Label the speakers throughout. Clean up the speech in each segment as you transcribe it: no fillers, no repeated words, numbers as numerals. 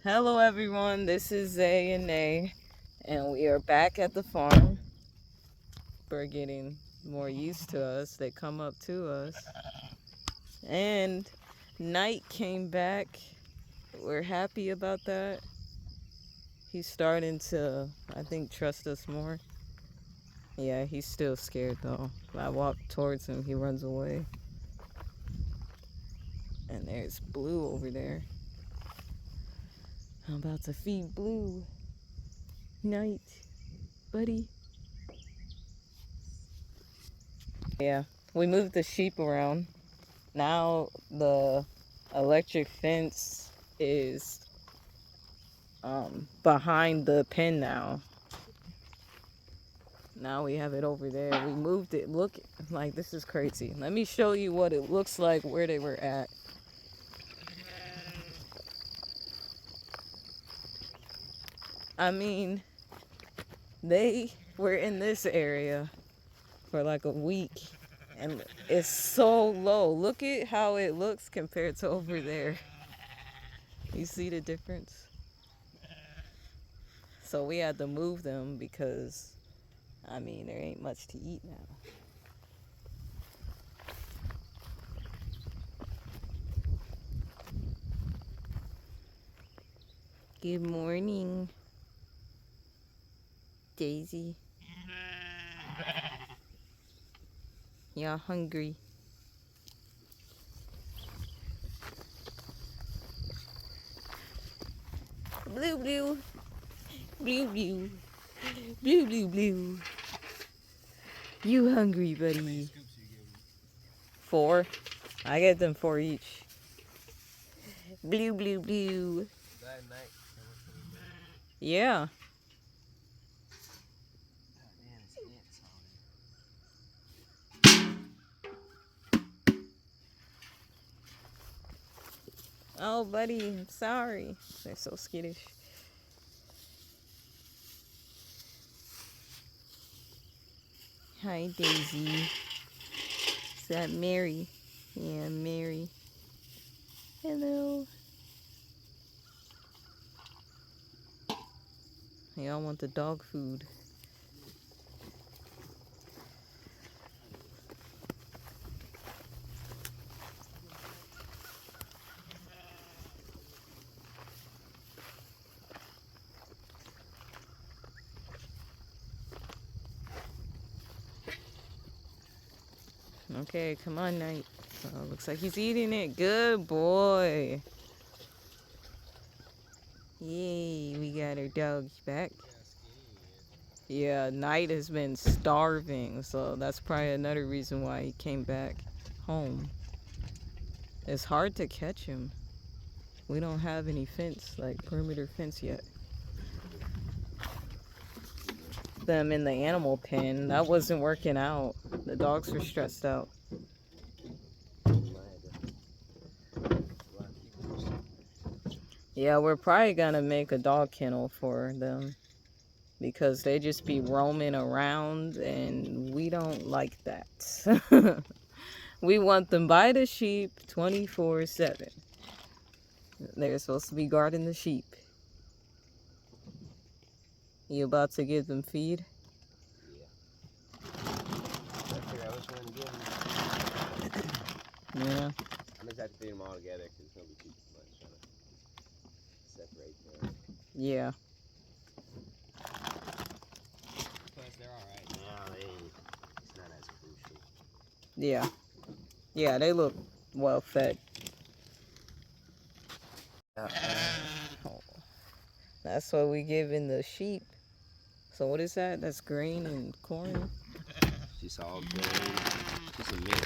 Speaker 1: Hello everyone, this is Zay and Nay, and we are back at the farm. We're getting more used to us. They come up to us. And Knight came back. We're happy about that. He's starting to, I think, trust us more. Yeah, he's still scared though. I walk towards him, he runs away. And there's Blue over there. I'm about to feed Blue. Knight, buddy. Yeah, we moved the sheep around. Now the electric fence is behind the pen now. Now we have it over there. We moved it. Look, like, this is crazy. Let me show you what it looks like where they were at. I mean, they were in this area for like a week. And it's so low. Look at how it looks compared to over there. You see the difference? So we had to move them because, I mean, there ain't much to eat now. Good morning, Daisy. Y'all hungry? Blue, blue. Blue, blue. Blue, blue, blue. You hungry, buddy? How many scoops you give them? 4. I get them 4 each. Blue, blue, blue.
Speaker 2: That night.
Speaker 1: Yeah. Oh, buddy, I'm sorry. They're so skittish. Hi, Daisy. Is that Mary? Yeah, Mary. Hello. Y'all want the dog food. Okay, come on, Knight. Oh, looks like he's eating it. Good boy. Yay, we got our dogs back. Yeah, Knight has been starving, so that's probably another reason why he came back home. It's hard to catch him. We don't have any fence, like perimeter fence yet. Them in the animal pen, that wasn't working out. The dogs were stressed out. Yeah, we're probably gonna make a dog kennel for them because they just be roaming around and we don't like that. We want them by the sheep 24/7. They're supposed to be guarding the sheep. You about to give them feed?
Speaker 2: Yeah. I figure out which one to give them.
Speaker 1: Yeah.
Speaker 2: I just have to feed them all together because it's going to be too much trying to separate them.
Speaker 1: Yeah.
Speaker 2: Plus, they're alright. No, it's not as crucial.
Speaker 1: Yeah. Yeah, they look well fed. That's what we give in the sheep. So what is that? That's grain and corn?
Speaker 2: Just all grain. Just a mix.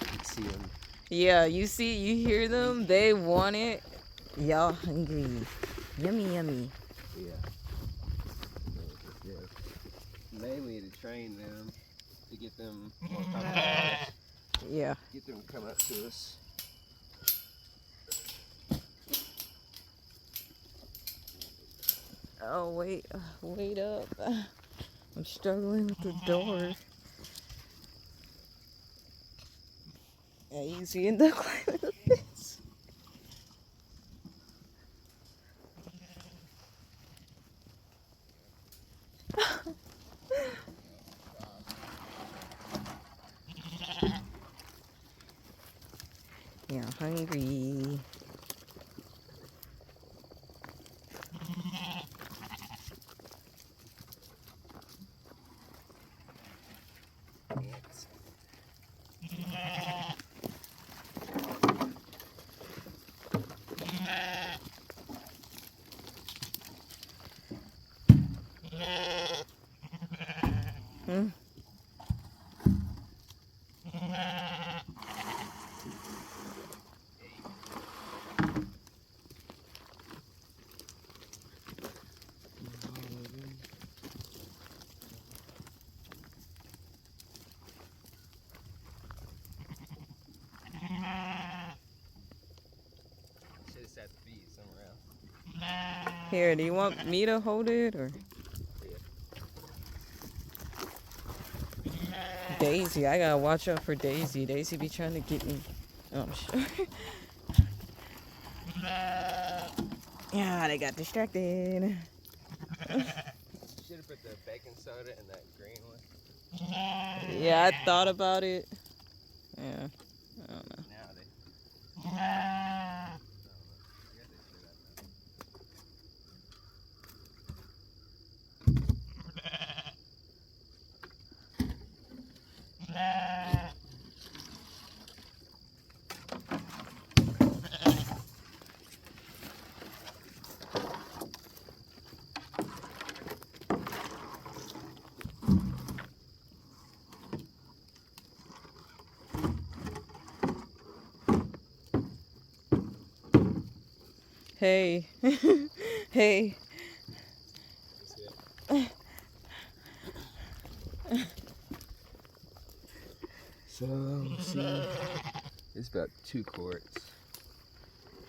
Speaker 2: You can see them.
Speaker 1: Yeah, you hear them? They want it. Y'all hungry. Yummy, yummy.
Speaker 2: Yeah. Mainly to train them, to get them more comfortable.
Speaker 1: Yeah.
Speaker 2: Get them to come up to us.
Speaker 1: Oh, wait up. I'm struggling with the door. Yeah, you see in the climate of this. Yeah, hungry.
Speaker 2: Ants.
Speaker 1: Hmm.
Speaker 2: Should have sat the feet somewhere else.
Speaker 1: Here, do you want me to hold it or? Daisy, I gotta watch out for Daisy. Daisy be trying to get me. Oh, I'm sure. Yeah, they got distracted.
Speaker 2: Should have put the baking soda in that green one.
Speaker 1: Yeah, I thought about it. Yeah, I don't know.
Speaker 2: Now they. I don't know. I guess they should have though.
Speaker 1: Hey, hey.
Speaker 2: That's it. So let's see. It's about 2 quarts.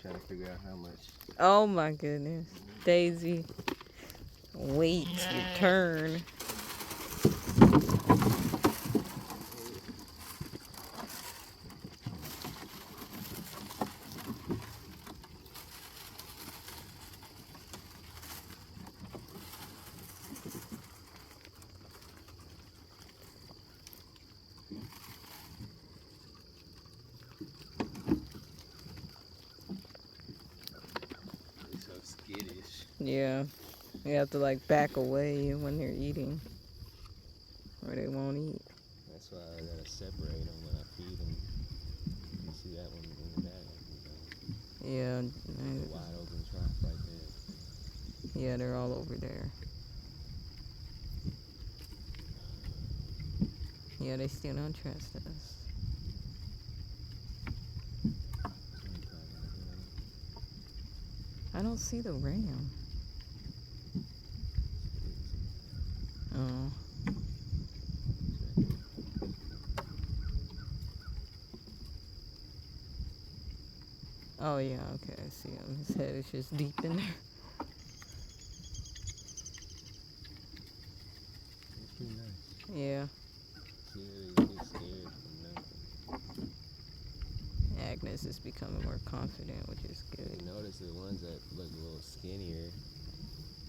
Speaker 2: Trying to figure out how much.
Speaker 1: Oh my goodness, Daisy. Wait your turn.
Speaker 2: They're so skittish.
Speaker 1: Yeah, you have to like back away when they're eating, or they won't eat.
Speaker 2: That's why I gotta separate them when I feed them. You see that one in the back?
Speaker 1: Yeah,
Speaker 2: The wide open trough right there.
Speaker 1: yeah, they're all over there. Yeah, they still don't trust us. I don't see the ram. Oh. Oh yeah, okay, I see him. His head is just deep in there.
Speaker 2: It's pretty nice.
Speaker 1: Yeah.
Speaker 2: See, they get scared from nothing.
Speaker 1: Agnes is becoming more confident, which is good.
Speaker 2: You notice the ones that look a little skinnier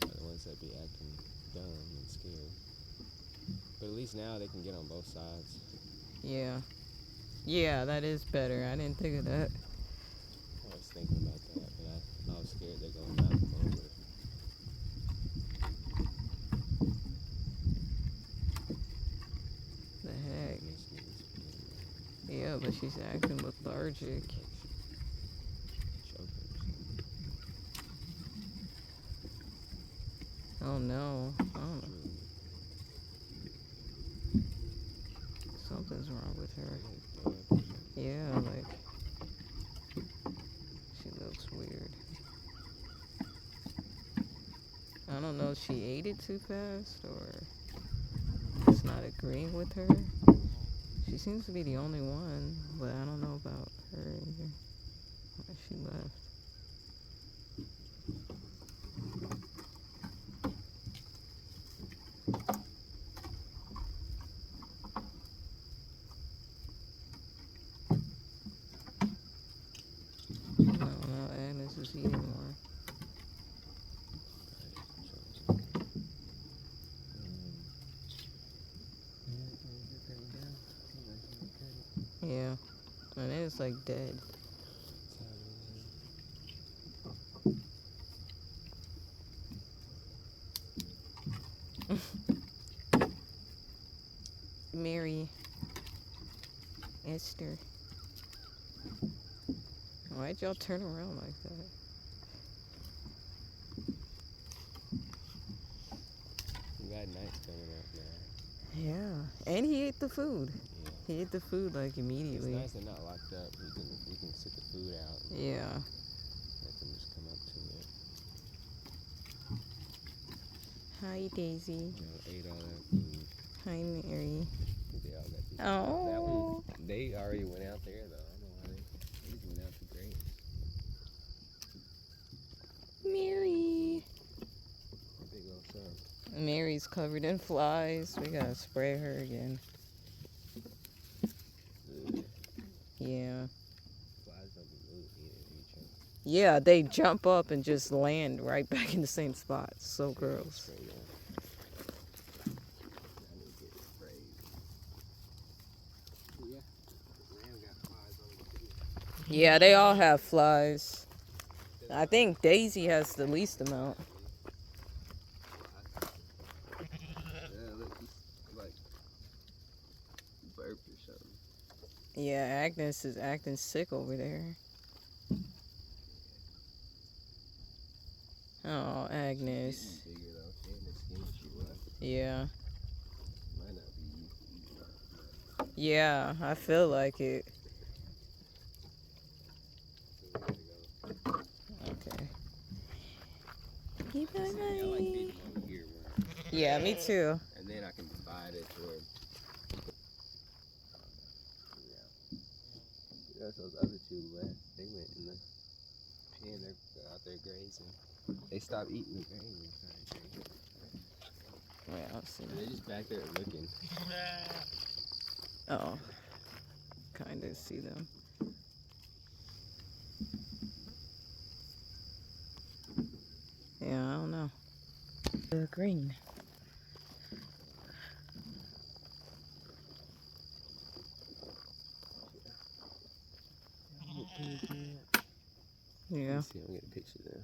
Speaker 2: are the ones that be acting dumb and scared. But at least now they can get on both sides.
Speaker 1: Yeah. Yeah, that is better. I didn't think of that.
Speaker 2: I was thinking about that, but I was scared they're gonna knock them over.
Speaker 1: The heck?
Speaker 2: Agnes needs to be
Speaker 1: Yeah, but she's acting lethargic.
Speaker 2: choking or something.
Speaker 1: Oh no. I don't know. Something's wrong with her. Yeah, like she looks weird. I don't know if she ate it too fast or it's not agreeing with her. She seems to be the only one, but I don't know about her either. Why she left. No, Agnes is eating more. Yeah, and it's like dead. Mary. Esther. Why'd y'all turn around like that?
Speaker 2: We got nights coming up now.
Speaker 1: Yeah. And he ate the food.
Speaker 2: Yeah.
Speaker 1: He ate the food like
Speaker 2: It's
Speaker 1: immediately.
Speaker 2: nice they're not locked up. We can sit the food out. And
Speaker 1: Yeah.
Speaker 2: let them just come up to it.
Speaker 1: Hi, Daisy.
Speaker 2: Ate all that food.
Speaker 1: Hi, Mary.
Speaker 2: They all got these.
Speaker 1: Oh.
Speaker 2: That one, they already went out there though. I don't know why they just went out to graze.
Speaker 1: Mary.
Speaker 2: Big old son.
Speaker 1: Mary's covered in flies. We gotta spray her again. Yeah.
Speaker 2: Flies don't be moving either,
Speaker 1: Yeah, they jump up and just land right back in the same spot. So gross. Yeah, they all have flies. I think Daisy has the least amount.
Speaker 2: Yeah, look, he's like burp or something.
Speaker 1: Yeah, Agnes is acting sick over there. Oh, Agnes.
Speaker 2: Bigger though. She ain't as skinny as she was.
Speaker 1: Yeah.
Speaker 2: Might not be used to eating that much.
Speaker 1: Yeah, I feel like it.
Speaker 2: So we gotta go.
Speaker 1: Okay.
Speaker 2: I like feeding over here more.
Speaker 1: Yeah, me too.
Speaker 2: And then I can divide it toward. That's those other two left. They went in the pen. They're out there grazing. They stopped eating the grain. They started grazing.
Speaker 1: Wait, I'll see.
Speaker 2: They're just back there looking.
Speaker 1: Oh, kind of see them. Yeah, I don't know. The green. Yeah.
Speaker 2: Let's see, I'm gonna get a picture there.